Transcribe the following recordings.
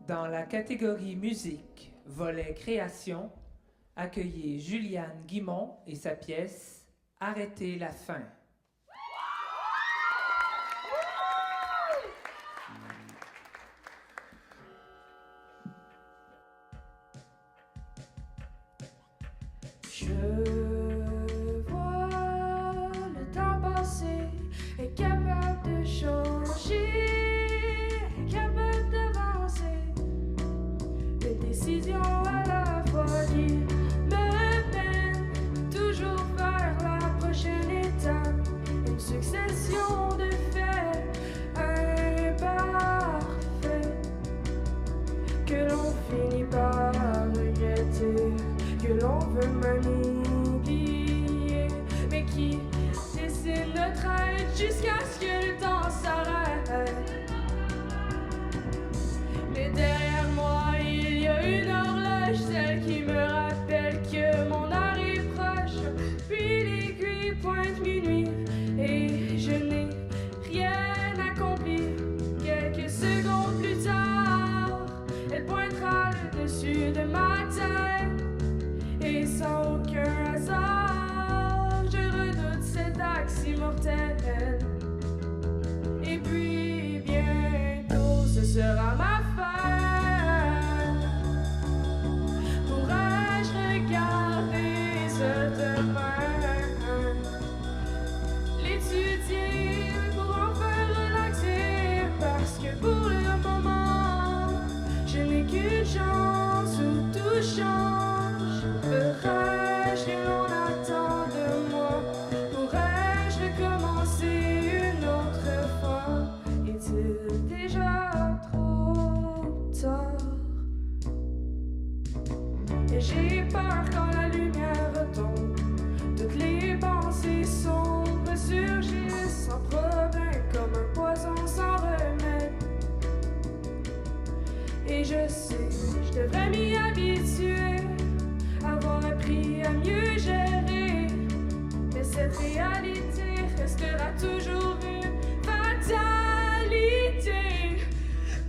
Dans la catégorie musique, volet création, accueillez Juliane Guimont et sa pièce « Arrêtez la faim ». Je vois le temps passer, incapable de changer, incapable d'avancer. Une décision à la fois qui me mène toujours vers la prochaine étape. Une succession de faits imparfaits que l'on finit par regretter, que l'on veut même oublier, mais qui dessine notre être jusqu'à ce que le temps s'arrête. Mais derrière moi, il y a une horloge, celle qui me rappelle que mon heure est proche. Puis l'aiguille pointe minuit et je n'ai rien accompli. Quelques secondes plus tard, elle pointera le dessus de ma tête. Et sans aucun hasard, je redoute cet axe immortel. Et puis bientôt, ce sera ma fin. Pourrais-je regarder ce demain? L'étudier pour enfin relaxer, parce que pour le moment, je n'ai qu'une chance où tout change. Ferais-je que l'on attend de moi? Pourrais-je recommencer une autre fois? Est-il déjà trop tard? Et j'ai peur quand la lumière retombe. Toutes les pensées sombres surgissent sans problème, comme un poison sans remède. Et je sais, je devrais m'y habituer, avoir appris à mieux gérer. Mais cette réalité restera toujours une fatalité.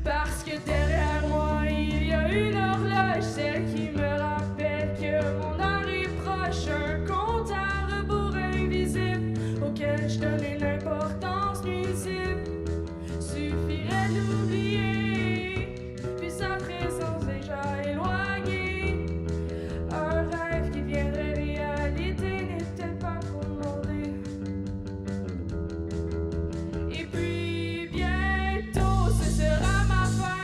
Parce que derrière moi, il y a une horloge, celle qui me rappelle que mon heure est proche. Un compte à rebours invisible auquel je donne une importance nuisible. Suffirait d'oublier, puis sa présence déjà éloignée. Un rêve qui viendrait réalité n'est peut-être pas trop demandé. Et puis bientôt, ce sera ma fin.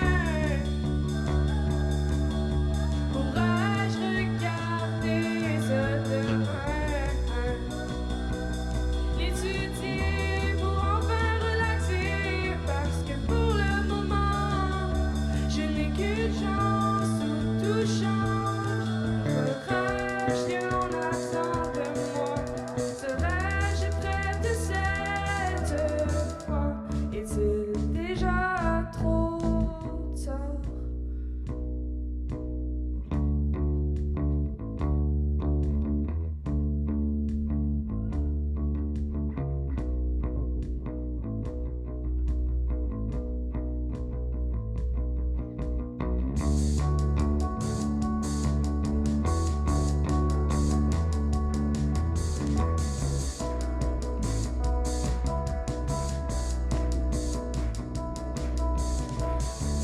Pourrais-je regarder ce demain? L'étudier pour enfin relaxer, parce que pour le moment, je n'ai qu'une chance où tout change. Ferais-je que l'on attend de moi? Serais-je prête de cette fois? Est-il déjà trop tard?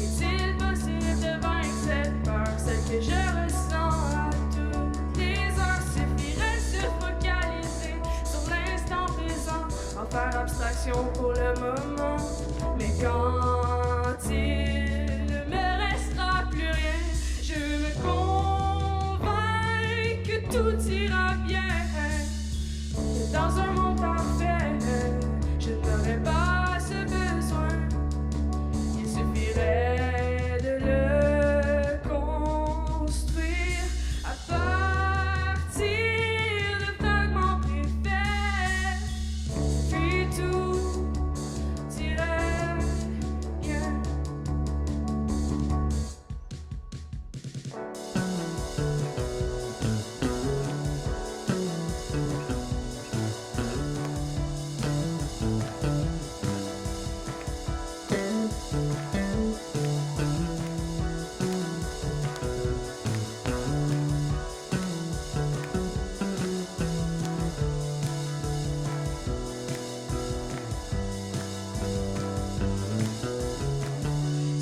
Est-il possible de vaincre cette peur, celle que je ressens à toutes les heures? Suffirait de se focaliser sur l'instant présent, en faire abstraction pour le moment. Mais quand il ne me restera plus rien, je me convainc que tout ira bien. Dans un monde parfait, je n'aurais pas ce besoin. Il suffirait de le construire à partir de fragments préfaits. Puis tout irait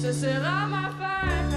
ce sera ma fin.